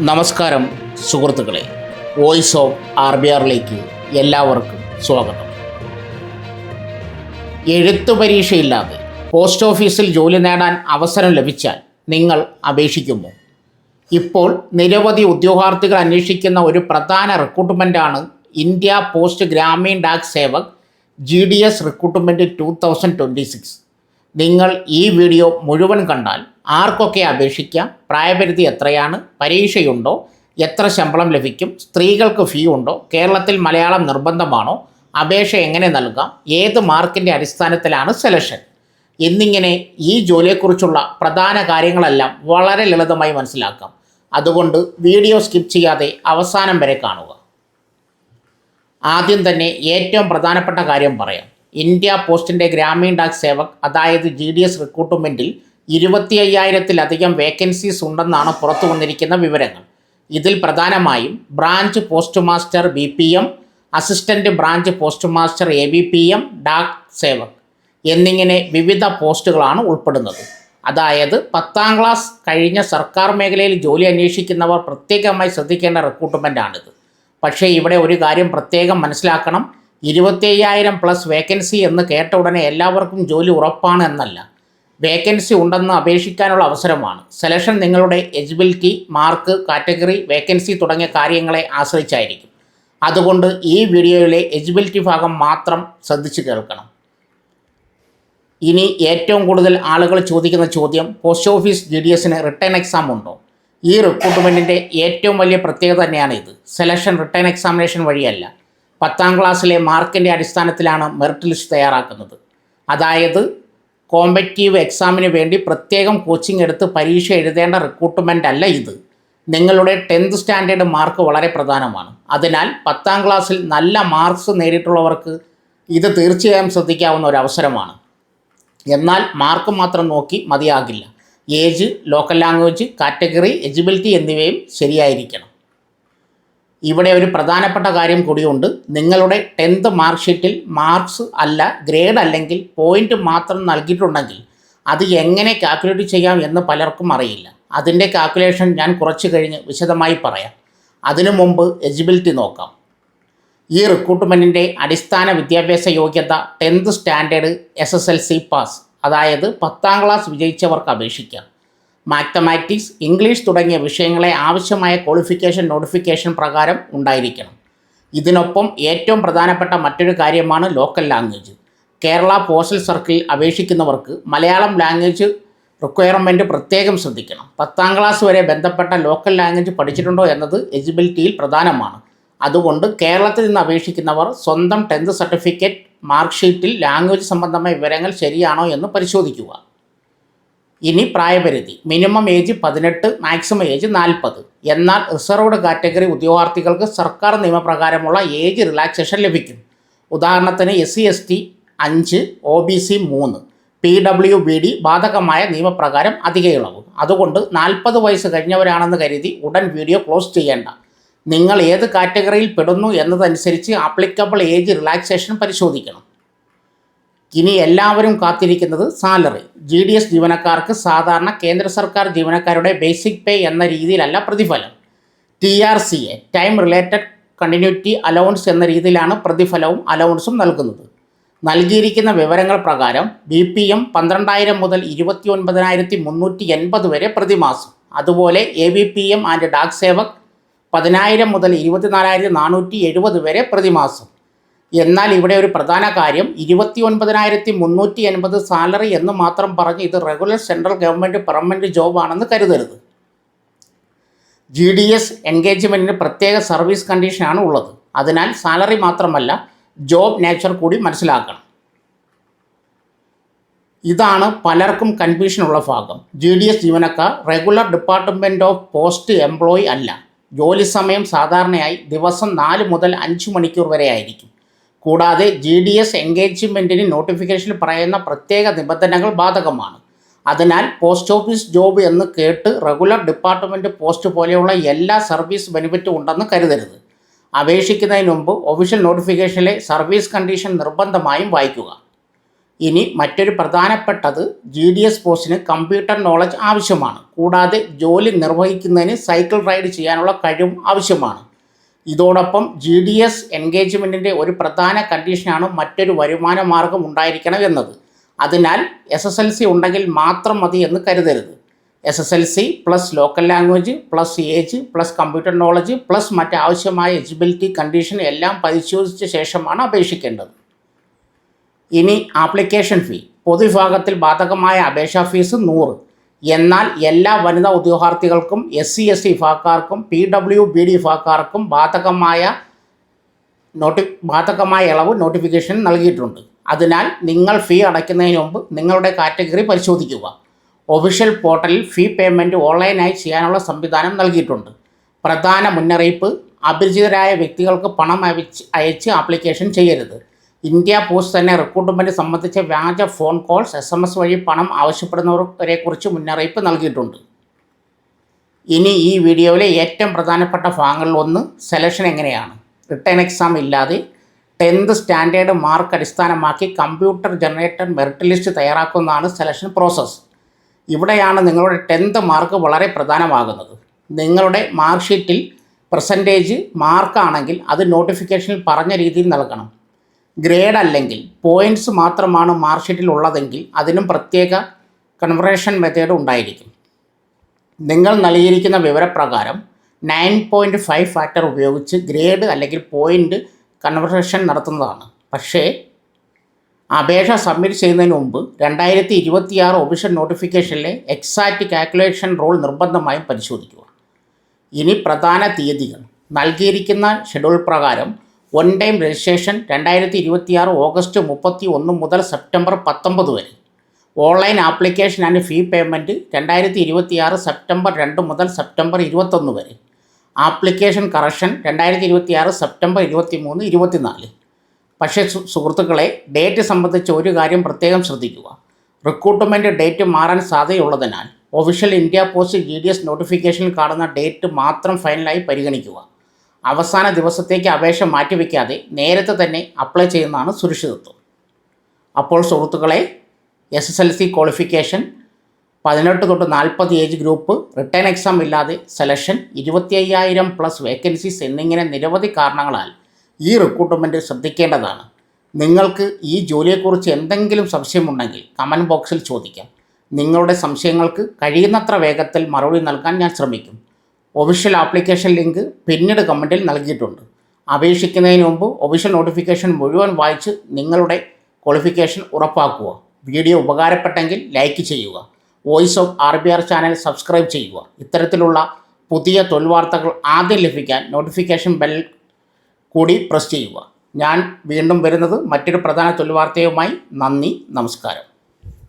നമസ്കാരം സുഹൃത്തുക്കളെ, voice of RBRലേക്ക് എല്ലാവർക്കും സ്വാഗതം. എഴുത്തു പരീക്ഷയില്ലാതെ പോസ്റ്റ് ഓഫീസിൽ ജോലി നേടാൻ അവസരം ലഭിച്ചാൽ നിങ്ങൾ അപേക്ഷിക്കുമോ? ഇപ്പോൾ നിരവധി ഉദ്യോഗാർത്ഥികൾ അന്വേഷിക്കുന്ന ഒരു പ്രധാന റിക്രൂട്ട്മെൻറ്റാണ് India post Gramin Dak Sevak GDS recruitment 2026. നിങ്ങൾ ഈ വീഡിയോ മുഴുവൻ കണ്ടാൽ ആർക്കൊക്കെ അപേക്ഷിക്കാം, പ്രായപരിധി എത്രയാണ്, പരീക്ഷയുണ്ടോ, എത്ര ശമ്പളം ലഭിക്കും, സ്ത്രീകൾക്ക് ഫീ ഉണ്ടോ, കേരളത്തിൽ മലയാളം നിർബന്ധമാണോ, അപേക്ഷ എങ്ങനെ നൽകാം, ഏത് മാർക്കിൻ്റെ അടിസ്ഥാനത്തിലാണ് സെലക്ഷൻ എന്നിങ്ങനെ ഈ ജോലിയെക്കുറിച്ചുള്ള പ്രധാന കാര്യങ്ങളെല്ലാം വളരെ ലളിതമായി മനസ്സിലാക്കാം. അതുകൊണ്ട് വീഡിയോ സ്കിപ്പ് ചെയ്യാതെ അവസാനം വരെ കാണുക. ആദ്യം തന്നെ ഏറ്റവും പ്രധാനപ്പെട്ട കാര്യം പറയാം. ഇന്ത്യ പോസ്റ്റിൻ്റെ ഗ്രാമീൺ ഡാക് സേവക് അതായത് GDS റിക്രൂട്ട്മെൻറ്റിൽ 25,000-ലധികം വേക്കൻസീസ് ഉണ്ടെന്നാണ് പുറത്തു വന്നിരിക്കുന്ന വിവരങ്ങൾ. ഇതിൽ പ്രധാനമായും branch post master BPM, assistant branch post master ABPM, Dak Sevak എന്നിങ്ങനെ വിവിധ പോസ്റ്റുകളാണ് ഉൾപ്പെടുന്നത്. അതായത് 10ാം ക്ലാസ് കഴിഞ്ഞ സർക്കാർ മേഖലയിൽ ജോലി അന്വേഷിക്കുന്നവർ പ്രത്യേകമായി ശ്രദ്ധിക്കേണ്ട റിക്രൂട്ട്മെൻറ്റാണിത്. പക്ഷേ ഇവിടെ ഒരു കാര്യം പ്രത്യേകം മനസ്സിലാക്കണം. 25,000+ വേക്കൻസി എന്ന് കേട്ട ഉടനെ എല്ലാവർക്കും ജോലി ഉറപ്പാണ് എന്നല്ല. വേക്കൻസി ഉണ്ടെന്ന് അപേക്ഷിക്കാനുള്ള അവസരമാണ്. സെലക്ഷൻ നിങ്ങളുടെ എലിജിബിലിറ്റി, മാർക്ക്, കാറ്റഗറി, വേക്കൻസി തുടങ്ങിയ കാര്യങ്ങളെ ആശ്രയിച്ചായിരിക്കും. അതുകൊണ്ട് ഈ വീഡിയോയിലെ എലിജിബിലിറ്റി ഭാഗം മാത്രം ശ്രദ്ധിച്ച് കേൾക്കണം. ഇനി ഏറ്റവും കൂടുതൽ ആളുകൾ ചോദിക്കുന്ന ചോദ്യം, പോസ്റ്റ് ഓഫീസ് GDSന് റിട്ടേൺ എക്സാം ഉണ്ടോ? ഈ റിക്രൂട്ട്മെൻറ്റിൻ്റെ ഏറ്റവും വലിയ പ്രത്യേകത തന്നെയാണ് ഇത്. സെലക്ഷൻ റിട്ടേൺ എക്സാമിനേഷൻ വഴിയല്ല, 10ാം ക്ലാസ്സിലെ മാർക്കിൻ്റെ അടിസ്ഥാനത്തിലാണ് മെറിറ്റ് ലിസ്റ്റ് തയ്യാറാക്കുന്നത്. അതായത് കോമ്പറ്റീവ് എക്സാമിന് വേണ്ടി പ്രത്യേകം കോച്ചിങ് എടുത്ത് പരീക്ഷ എഴുതേണ്ട റിക്രൂട്ട്മെൻ്റ് അല്ല ഇത്. നിങ്ങളുടെ 10th സ്റ്റാൻഡേർഡ് മാർക്ക് വളരെ പ്രധാനമാണ്. അതിനാൽ 10ാം ക്ലാസ്സിൽ നല്ല മാർക്സ് നേടിയിട്ടുള്ളവർക്ക് ഇത് തീർച്ചയായും ശ്രദ്ധിക്കാവുന്ന ഒരു അവസരമാണ്. എന്നാൽ മാർക്ക് മാത്രം നോക്കി മതിയാകില്ല. Age, local language, category, eligibility എന്നിവയും ശരിയായിരിക്കണം. ഇവിടെ ഒരു പ്രധാനപ്പെട്ട കാര്യം കൂടിയുണ്ട്. നിങ്ങളുടെ 10th മാർക്ക് ഷീറ്റിൽ മാർക്സ് അല്ല, ഗ്രേഡ് അല്ലെങ്കിൽ പോയിൻ്റ് മാത്രം നൽകിയിട്ടുണ്ടെങ്കിൽ അത് എങ്ങനെ കാൽക്കുലേറ്റ് ചെയ്യാം എന്ന് പലർക്കും അറിയില്ല. അതിൻ്റെ കാൽക്കുലേഷൻ ഞാൻ കുറച്ച് കഴിഞ്ഞ് വിശദമായി പറയാം. അതിനു മുമ്പ് എലിജിബിലിറ്റി നോക്കാം. ഈ റിക്രൂട്ട്മെൻറ്റിൻ്റെ അടിസ്ഥാന വിദ്യാഭ്യാസ യോഗ്യത 10th സ്റ്റാൻഡേർഡ് SSLC പാസ്, അതായത് 10ാം ക്ലാസ് വിജയിച്ചവർക്ക് അപേക്ഷിക്കാം. മാത്തമാറ്റിക്സ്, ഇംഗ്ലീഷ് തുടങ്ങിയ വിഷയങ്ങളെ ആവശ്യമായ ക്വാളിഫിക്കേഷൻ നോട്ടിഫിക്കേഷൻ പ്രകാരം ഉണ്ടായിരിക്കണം. ഇതിനൊപ്പം ഏറ്റവും പ്രധാനപ്പെട്ട മറ്റൊരു കാര്യമാണ് ലോക്കൽ ലാംഗ്വേജ്. കേരള പോസ്റ്റൽ സർക്കിളിൽ അപേക്ഷിക്കുന്നവർക്ക് മലയാളം ലാംഗ്വേജ് റിക്വയർമെൻറ്റ് പ്രത്യേകം ശ്രദ്ധിക്കണം. 10ാം ക്ലാസ് വരെ ബന്ധപ്പെട്ട ലോക്കൽ ലാംഗ്വേജ് പഠിച്ചിട്ടുണ്ടോ എന്നത് എലിജിബിലിറ്റിയിൽ പ്രധാനമാണ്. അതുകൊണ്ട് കേരളത്തിൽ നിന്ന് അപേക്ഷിക്കുന്നവർ സ്വന്തം 10th സർട്ടിഫിക്കറ്റ് മാർക്ക് ഷീറ്റിൽ ലാംഗ്വേജ് സംബന്ധമായ വിവരങ്ങൾ ശരിയാണോ എന്ന് പരിശോധിക്കുക. ഇനി പ്രായപരിധി. Minimum age 18, maximum age 40. എന്നാൽ റിസർവ്ഡ് കാറ്റഗറി ഉദ്യോഗാർത്ഥികൾക്ക് സർക്കാർ നിയമപ്രകാരമുള്ള ഏജ് റിലാക്സേഷൻ ലഭിക്കും. ഉദാഹരണത്തിന് SC/ST 5, OBC 3, PWBD ബാധകമായ നിയമപ്രകാരം അധിക ഇളവ്. അതുകൊണ്ട് 40 വയസ്സ് കഴിഞ്ഞവരാണെന്ന് കരുതി ഉടൻ വീഡിയോ ക്ലോസ് ചെയ്യേണ്ട. നിങ്ങൾ ഏത് കാറ്റഗറിയിൽ പെടുന്നു എന്നതനുസരിച്ച് ആപ്ലിക്കബിൾ ഏജ് റിലാക്സേഷൻ പരിശോധിക്കണം. ഇനി എല്ലാവരും കാത്തിരിക്കുന്നത് സാലറി. GDS ജീവനക്കാർക്ക് സാധാരണ കേന്ദ്ര സർക്കാർ ജീവനക്കാരുടെ ബേസിക് പേ എന്ന രീതിയിലല്ല പ്രതിഫലം. TRCA, time related continuity allowance എന്ന രീതിയിലാണ് പ്രതിഫലവും അലവൻസും നൽകുന്നത്. നൽകിയിരിക്കുന്ന വിവരങ്ങൾ പ്രകാരം BPM 12,000 മുതൽ 29,380 വരെ പ്രതിമാസം. അതുപോലെ ABPM ആൻഡ് ഡാക് സേവക് 10,000 മുതൽ 24,470 വരെ പ്രതിമാസം. എന്നാൽ ഇവിടെ ഒരു പ്രധാന കാര്യം, 29,380 സാലറി എന്ന് മാത്രം പറഞ്ഞ് ഇത് റെഗുലർ സെൻട്രൽ ഗവൺമെൻറ് പെർമനൻറ്റ് ജോബാണെന്ന് കരുതരുത്. GDS എൻഗേജ്മെൻറ്റിന് പ്രത്യേക സർവീസ് കണ്ടീഷനാണ് ഉള്ളത്. അതിനാൽ സാലറി മാത്രമല്ല, ജോബ് നേച്ചർ കൂടി മനസ്സിലാക്കണം. ഇതാണ് പലർക്കും കൺഫ്യൂഷനുള്ള ഭാഗം. GDS ജീവനക്കാർ regular department of post employee അല്ല. ജോലി സമയം സാധാരണയായി ദിവസം 4 മുതൽ 5 മണിക്കൂർ വരെ ആയിരിക്കും. കൂടാതെ GDS എൻഗേജ്മെൻറ്റിന് നോട്ടിഫിക്കേഷനിൽ പറയുന്ന പ്രത്യേക നിബന്ധനകൾ ബാധകമാണ്. അതിനാൽ പോസ്റ്റ് ഓഫീസ് ജോബ് എന്ന് കേട്ട് റെഗുലർ ഡിപ്പാർട്ട്മെൻറ്റ് പോസ്റ്റ് പോലെയുള്ള എല്ലാ സർവീസ് ബെനിഫിറ്റും ഉണ്ടെന്ന് കരുതരുത്. അപേക്ഷിക്കുന്നതിന് മുമ്പ് ഒഫീഷ്യൽ നോട്ടിഫിക്കേഷനിലെ സർവീസ് കണ്ടീഷൻ നിർബന്ധമായും വായിക്കുക. ഇനി മറ്റൊരു പ്രധാനപ്പെട്ടത് GDS പോസ്റ്റിന് കമ്പ്യൂട്ടർ നോളജ് ആവശ്യമാണ്. കൂടാതെ ജോലി നിർവഹിക്കുന്നതിന് സൈക്കിൾ റൈഡ് ചെയ്യാനുള്ള കഴിവും ആവശ്യമാണ്. ഇതോടൊപ്പം GDS എൻഗേജ്മെൻറ്റിൻ്റെ ഒരു പ്രധാന കണ്ടീഷനാണ് മറ്റൊരു വരുമാന മാർഗം ഉണ്ടായിരിക്കണം എന്നത്. അതിനാൽ SSLC ഉണ്ടെങ്കിൽ മാത്രം മതി എന്ന് കരുതരുത്. SSLC plus local language plus age plus computer knowledge plus മറ്റാവശ്യമായ എലിജിബിലിറ്റി കണ്ടീഷൻ എല്ലാം പരിശോധിച്ച ശേഷമാണ് അപേക്ഷിക്കേണ്ടത്. ഇനി ആപ്ലിക്കേഷൻ ഫീ. പൊതുവിഭാഗത്തിൽ ബാധകമായ അപേക്ഷാ ഫീസ് 100. എന്നാൽ എല്ലാ വനിതാ ഉദ്യോഗാർത്ഥികൾക്കും SC/ST വിഭാഗക്കാർക്കും PWBD വിഭാഗക്കാർക്കും ബാധകമായ ഇളവ് നോട്ടിഫിക്കേഷൻ നൽകിയിട്ടുണ്ട്. അതിനാൽ നിങ്ങൾ ഫീ അടയ്ക്കുന്നതിന് മുമ്പ് നിങ്ങളുടെ കാറ്റഗറി പരിശോധിക്കുക. ഒഫീഷ്യൽ പോർട്ടലിൽ ഫീ പേയ്മെൻറ്റ് ഓൺലൈനായി ചെയ്യാനുള്ള സംവിധാനം നൽകിയിട്ടുണ്ട്. പ്രധാന മുന്നറിയിപ്പ്: അപരിചിതരായ വ്യക്തികൾക്ക് പണം അയച്ച് ആപ്ലിക്കേഷൻ ചെയ്യരുത്. ഇന്ത്യ പോസ്റ്റ് തന്നെ റിക്രൂട്ട്മെൻറ്റ് സംബന്ധിച്ച വ്യാജ ഫോൺ കോൾസ്, SMS വഴി പണം ആവശ്യപ്പെടുന്നവരെക്കുറിച്ച് മുന്നറിയിപ്പ് നൽകിയിട്ടുണ്ട്. ഇനി ഈ വീഡിയോയിലെ ഏറ്റവും പ്രധാനപ്പെട്ട ഭാഗങ്ങളിലൊന്ന് സെലക്ഷൻ എങ്ങനെയാണ്. റിട്ടേൺ എക്സാം ഇല്ലാതെ 10th സ്റ്റാൻഡേർഡ് മാർക്ക് അടിസ്ഥാനമാക്കി കമ്പ്യൂട്ടർ ജനറേറ്റഡ് മെറിറ്റ് ലിസ്റ്റ് തയ്യാറാക്കുന്നതാണ് സെലക്ഷൻ പ്രോസസ്സ്. ഇവിടെയാണ് നിങ്ങളുടെ 10th മാർക്ക് വളരെ പ്രധാനമാകുന്നത്. നിങ്ങളുടെ മാർക്ക് ഷീറ്റിൽ പെർസെൻറ്റേജ് മാർക്കാണെങ്കിൽ അത് നോട്ടിഫിക്കേഷനിൽ പറഞ്ഞ രീതിയിൽ നൽകണം. ഗ്രേഡ് അല്ലെങ്കിൽ പോയിൻറ്റ്സ് മാത്രമാണ് മാർക്ക് ഷീറ്റിൽ ഉള്ളതെങ്കിൽ അതിനും പ്രത്യേക കൺവെർഷൻ മെത്തേഡ് ഉണ്ടായിരിക്കും. നിങ്ങൾ നൽകിയിരിക്കുന്ന വിവരപ്രകാരം 9.5 ഫാക്ടർ ഉപയോഗിച്ച് ഗ്രേഡ് അല്ലെങ്കിൽ പോയിൻ്റ് കൺവെർഷൻ നടത്തുന്നതാണ്. പക്ഷേ അപേക്ഷ സബ്മിറ്റ് ചെയ്യുന്നതിന് മുമ്പ് 2026 ഒഫീഷ്യൽ നോട്ടിഫിക്കേഷനിലെ എക്സാക്റ്റ് കാൽക്കുലേഷൻ റൂൾ നിർബന്ധമായും പരിശോധിക്കുക. ഇനി പ്രധാന തീയതികൾ. നൽകിയിരിക്കുന്ന ഷെഡ്യൂൾ പ്രകാരം വൺ ടൈം രജിസ്ട്രേഷൻ 2026 ഓഗസ്റ്റ് 31 മുതൽ സെപ്റ്റംബർ 19 വരെ. Online application and fee payment 2026 September 2 മുതൽ സെപ്റ്റംബർ 21 വരെ. Application correction 2026 September 23, 24. പക്ഷേ സുഹൃത്തുക്കളെ, ഡേറ്റ് സംബന്ധിച്ച ഒരു കാര്യം പ്രത്യേകം ശ്രദ്ധിക്കുക. റിക്രൂട്ട്മെൻറ്റ് ഡേറ്റ് മാറാൻ സാധ്യതയുള്ളതിനാൽ ഒഫീഷ്യൽ ഇന്ത്യ പോസ്റ്റ് GDS നോട്ടിഫിക്കേഷനിൽ കാണുന്ന ഡേറ്റ് മാത്രം ഫൈനലായി പരിഗണിക്കുക. അവസാന ദിവസത്തേക്ക് അപേക്ഷ മാറ്റിവെക്കാതെ നേരത്തെ തന്നെ അപ്ലൈ ചെയ്യുന്നതാണ് സുരക്ഷിതത്വം. അപ്പോൾ സുഹൃത്തുക്കളെ, SSLC ക്വാളിഫിക്കേഷൻ, 18 തൊട്ട് 40 ഏജ് ഗ്രൂപ്പ്, റിട്ടേൺ എക്സാം ഇല്ലാതെ സെലക്ഷൻ, 25,000 പ്ലസ് വേക്കൻസീസ് എന്നിങ്ങനെ നിരവധി കാരണങ്ങളാൽ ഈ റിക്രൂട്ട്മെൻറ്റ് ശ്രദ്ധിക്കേണ്ടതാണ്. നിങ്ങൾക്ക് ഈ ജോലിയെക്കുറിച്ച് എന്തെങ്കിലും സംശയമുണ്ടെങ്കിൽ കമൻറ്റ് ബോക്സിൽ ചോദിക്കാം. നിങ്ങളുടെ സംശയങ്ങൾക്ക് കഴിയുന്നത്ര വേഗത്തിൽ മറുപടി നൽകാൻ ഞാൻ ശ്രമിക്കും. ഒഫീഷ്യൽ ആപ്ലിക്കേഷൻ ലിങ്ക് പിന്നീട് കമൻറ്റിൽ നൽകിയിട്ടുണ്ട്. അപേക്ഷിക്കുന്നതിന് മുമ്പ് ഒഫീഷ്യൽ നോട്ടിഫിക്കേഷൻ മുഴുവൻ വായിച്ച് നിങ്ങളുടെ ക്വാളിഫിക്കേഷൻ ഉറപ്പാക്കുക. വീഡിയോ ഉപകാരപ്പെട്ടെങ്കിൽ ലൈക്ക് ചെയ്യുക. Voice of RBR channel subscribe ചെയ്യുക. ഇത്തരത്തിലുള്ള പുതിയ തൊഴിൽ വാർത്തകൾ ആദ്യം ലഭിക്കാൻ നോട്ടിഫിക്കേഷൻ ബെൽ കൂടി പ്രസ് ചെയ്യുക. ഞാൻ വീണ്ടും വരുന്നത് മറ്റൊരു പ്രധാന തൊഴിൽ വാർത്തയുമായി. നന്ദി, നമസ്കാരം.